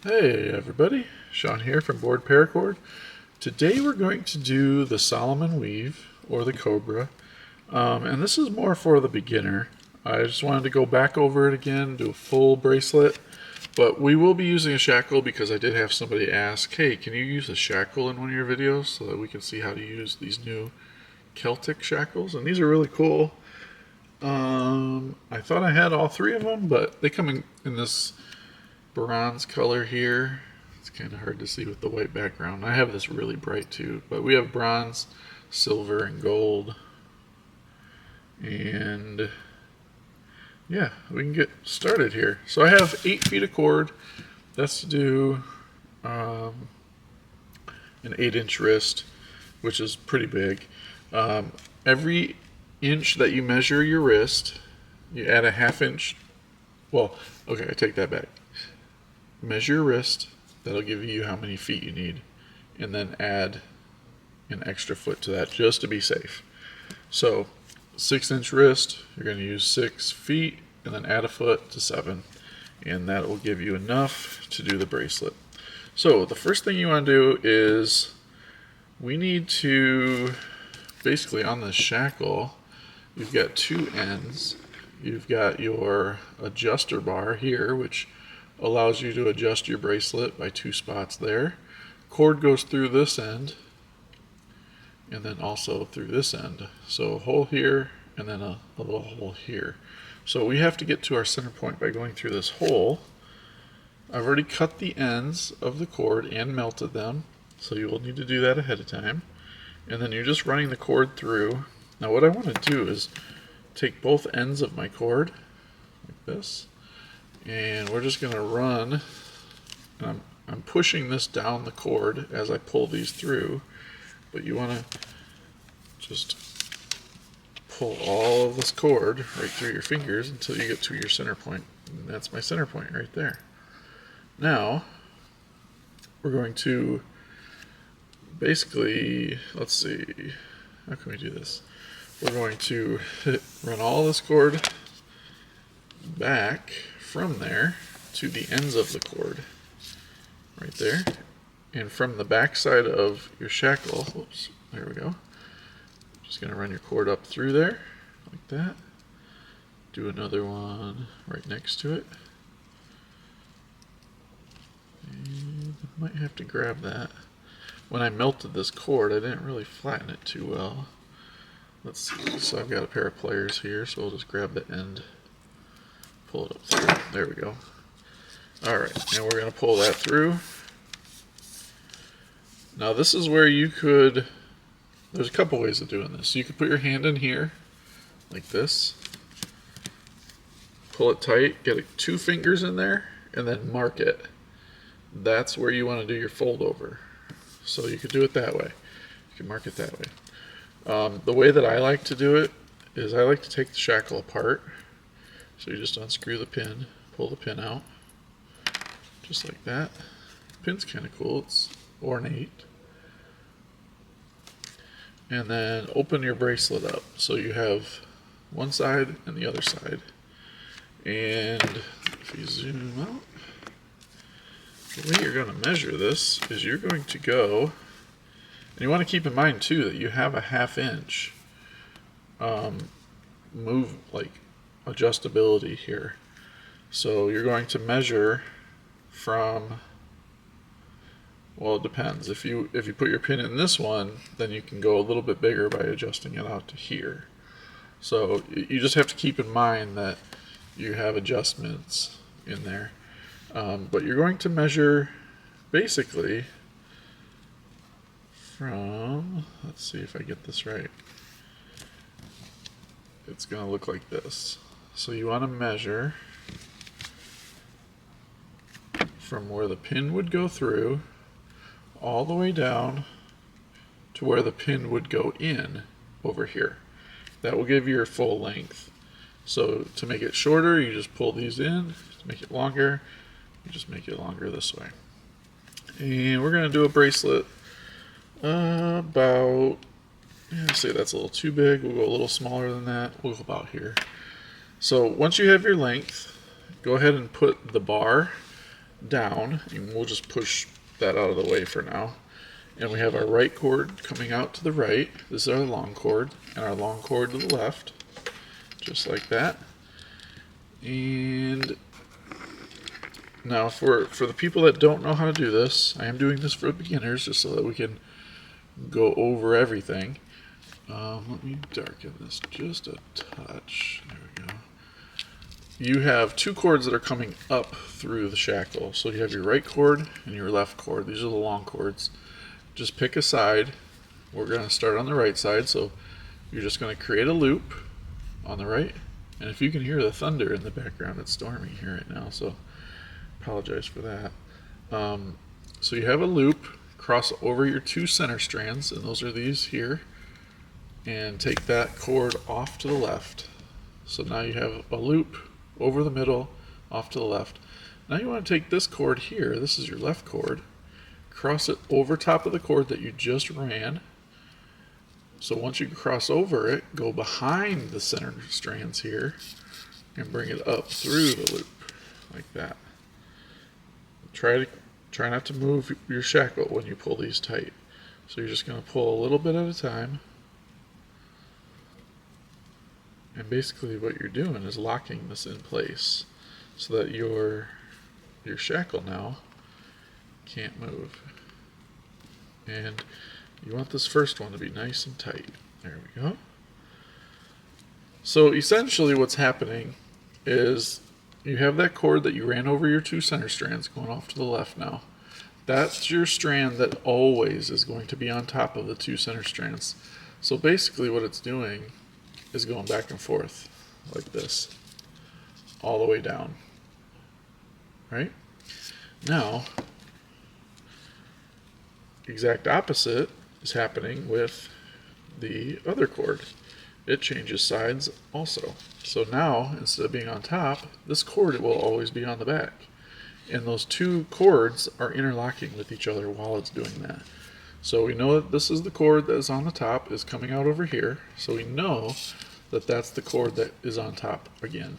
Hey everybody, Sean here from BoredParacord. Today we're going to do the Solomon weave, or the Cobra, and this is more for the beginner. I just wanted to go back over it again, do a full bracelet, but we will be using a shackle because I did have somebody ask, hey, can you use a shackle in one of your videos so that we can see how to use these new Celtic shackles, and these are really cool. I thought I had all three of them, but they come in this bronze color here. It's kind of hard to see with the white background. I have this really bright too, but we have bronze, silver, and gold. And yeah, we can get started here. So I have 8 feet of cord. That's to do an 8-inch wrist, which is pretty big. Every inch that you measure your wrist, you add a 1/2 inch. Well, okay, I take that back. Measure your wrist, that'll give you how many feet you need, and then add an extra foot to that just to be safe. So 6-inch wrist, you're going to use 6 feet and then add a foot to 7, and that will give you enough to do the bracelet. So the first thing you want to do is we need to, basically on the shackle, you've got 2 ends. You've got your adjuster bar here, which allows you to adjust your bracelet by 2 spots there. Cord goes through this end and then also through this end. So a hole here and then a little hole here. So we have to get to our center point by going through this hole. I've already cut the ends of the cord and melted them, so you will need to do that ahead of time. And then you're just running the cord through. Now what I want to do is take both ends of my cord like this, and we're just going to run, and I'm pushing this down the cord as I pull these through, but you want to just pull all of this cord right through your fingers until you get to your center point. And that's my center point right there. Now we're going to basically, let's see, how can we do this? We're going to run all this cord back from there to the ends of the cord right there, and from the back side of your shackle, whoops, there we go, just going to run your cord up through there like that. Do another one right next to it, and I might have to grab that. When I melted this cord, I didn't really flatten it too well. Let's see, so I've got a pair of pliers here, so we'll just grab the end, pull it up through. There we go. Alright, and we're going to pull that through. Now this is where you could, there's a couple ways of doing this. You could put your hand in here, like this, pull it tight, get 2 fingers in there, and then mark it. That's where you want to do your fold over. So you could do it that way. You can mark it that way. The way that I like to do it is I like to take the shackle apart. So you just unscrew the pin, pull the pin out, just like that. The pin's kind of cool, it's ornate. And then open your bracelet up so you have one side and the other side. And if you zoom out, the way you're going to measure this is you're going to go, and you want to keep in mind too that you have a 1/2 inch move, like adjustability here. So you're going to measure from, well, it depends. If you put your pin in this one, then you can go a little bit bigger by adjusting it out to here. So you just have to keep in mind that you have adjustments in there. But you're going to measure basically from, let's see if I get this right. It's going to look like this. So you want to measure from where the pin would go through all the way down to where the pin would go in over here. That will give you your full length. So to make it shorter, you just pull these in. To make it longer, you just make it longer this way. And we're going to do a bracelet about, say that's a little too big. We'll go a little smaller than that. We'll go about here. So once you have your length, go ahead and put the bar down, and we'll just push that out of the way for now. And we have our right cord coming out to the right. This is our long cord, and our long cord to the left, just like that. And now for the people that don't know how to do this, I am doing this for beginners just so that we can go over everything. Let me darken this just a touch. There we go. You have two cords that are coming up through the shackle. So you have your right cord and your left cord. These are the long cords. Just pick a side. We're going to start on the right side, so you're just going to create a loop on the right. And if you can hear the thunder in the background, it's storming here right now, so apologize for that. So you have a loop, cross over your two center strands, and those are these here, and take that cord off to the left. So now you have a loop over the middle, off to the left. Now you want to take this cord here, this is your left cord, cross it over top of the cord that you just ran. So once you cross over it, go behind the center strands here and bring it up through the loop like that. Try not to move your shackle when you pull these tight. So you're just going to pull a little bit at a time. And basically what you're doing is locking this in place so that your shackle now can't move. And you want this first one to be nice and tight. There we go. So essentially what's happening is you have that cord that you ran over your two center strands going off to the left now. That's your strand that always is going to be on top of the two center strands. So basically what it's doing is going back and forth like this all the way down. Right? Now, exact opposite is happening with the other cord. It changes sides also. So now, instead of being on top, this cord will always be on the back. And those two cords are interlocking with each other while it's doing that. So we know that this is the cord that is on the top, is coming out over here. So we know that that's the cord that is on top again.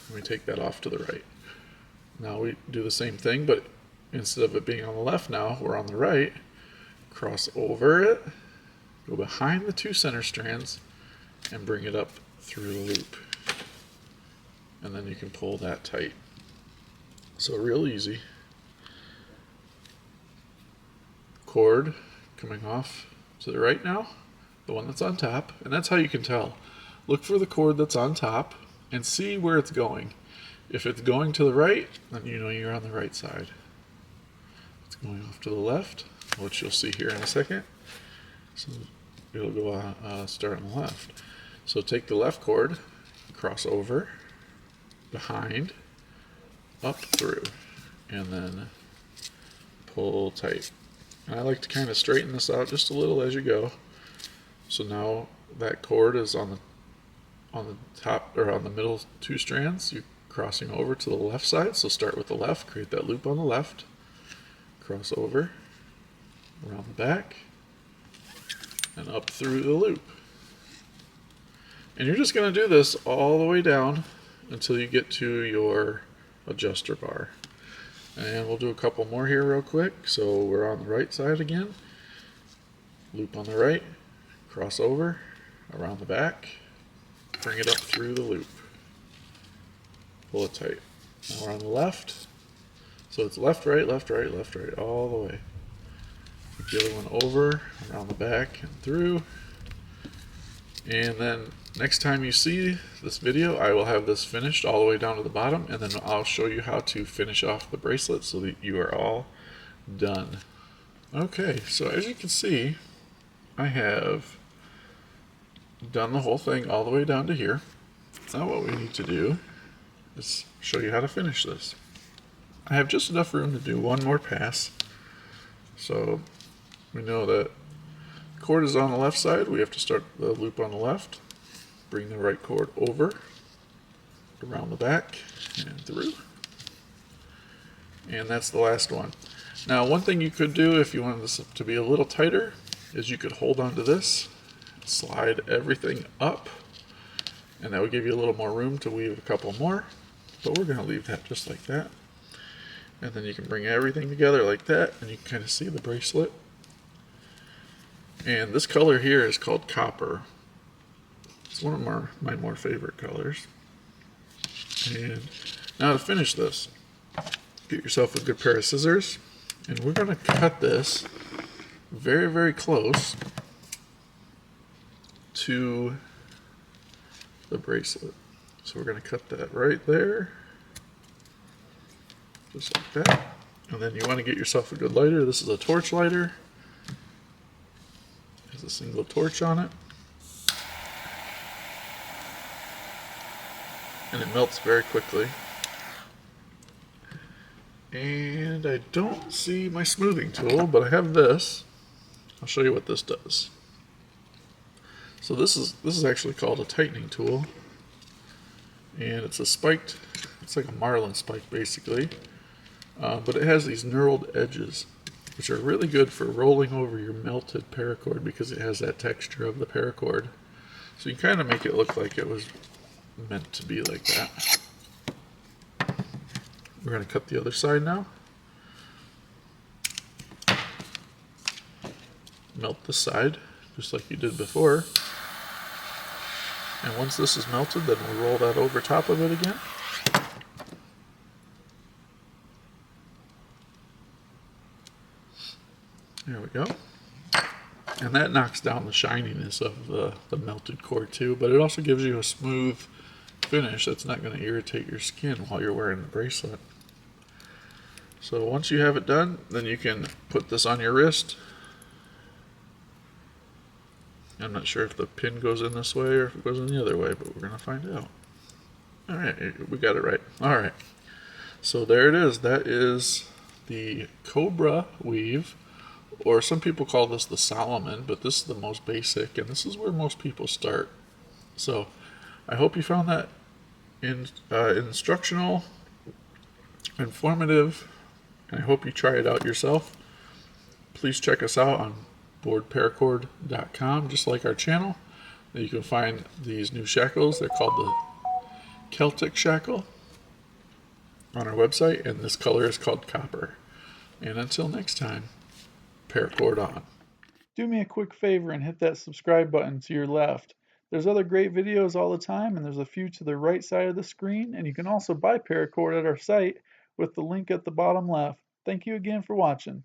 And we take that off to the right. Now we do the same thing, but instead of it being on the left now, we're on the right. Cross over it, go behind the two center strands, and bring it up through the loop. And then you can pull that tight. So real easy. Cord coming off to the right now, the one that's on top, and that's how you can tell. Look for the cord that's on top and see where it's going. If it's going to the right, then you know you're on the right side. It's going off to the left, which you'll see here in a second. So it'll go start on the left. So take the left cord, cross over, behind, up through, and then pull tight. And I like to kind of straighten this out just a little as you go. So now that cord is on the top, or on the middle two strands. You're crossing over to the left side. So start with the left, create that loop on the left, cross over, around the back, and up through the loop. And you're just going to do this all the way down until you get to your adjuster bar. And we'll do a couple more here real quick. So we're on the right side again. Loop on the right, cross over, around the back, bring it up through the loop. Pull it tight. Now we're on the left. So it's left, right, left, right, left, right, all the way. Take the other one over, around the back and through. And then next time you see this video, I will have this finished all the way down to the bottom, and then I'll show you how to finish off the bracelet so that you are all done. Okay, so as you can see, I have done the whole thing all the way down to here. Now what we need to do is show you how to finish this. I have just enough room to do one more pass. So we know that the cord is on the left side. We have to start the loop on the left. Bring the right cord over, around the back, and through. And that's the last one. Now, one thing you could do if you wanted this to be a little tighter is you could hold onto this, slide everything up, and that would give you a little more room to weave a couple more. But we're going to leave that just like that. And then you can bring everything together like that, and you can kind of see the bracelet. And this color here is called Copper. It's one of my more favorite colors. And now to finish this, get yourself a good pair of scissors, and we're going to cut this very, very close to the bracelet. So we're going to cut that right there, just like that. And then you want to get yourself a good lighter. This is a torch lighter. It has a single torch on it. And it melts very quickly. And I don't see my smoothing tool, but I have this. I'll show you what this does. So this is actually called a tightening tool. And it's like a marlin spike basically. But it has these knurled edges, which are really good for rolling over your melted paracord because it has that texture of the paracord. So you kind of make it look like it was meant to be like that. We're going to cut the other side now. Melt this side, just like you did before. And once this is melted, then we'll roll that over top of it again. There we go. And that knocks down the shininess of the melted core too, but it also gives you a smooth finish that's not going to irritate your skin while you're wearing the bracelet. So once you have it done, then you can put this on your wrist. I'm not sure if the pin goes in this way or if it goes in the other way, but we're going to find out. Alright, we got it right. Alright, so there it is. That is the Cobra weave, or some people call this the Solomon, but this is the most basic, and this is where most people start. So I hope you found that instructional, informative, and I hope you try it out yourself. Please check us out on BoredParacord.com, just like our channel. You can find these new shackles. They're called the Celtic Shackle on our website, and this color is called Copper. And until next time, paracord on. Do me a quick favor and hit that subscribe button to your left. There's other great videos all the time, and there's a few to the right side of the screen, and you can also buy paracord at our site with the link at the bottom left. Thank you again for watching.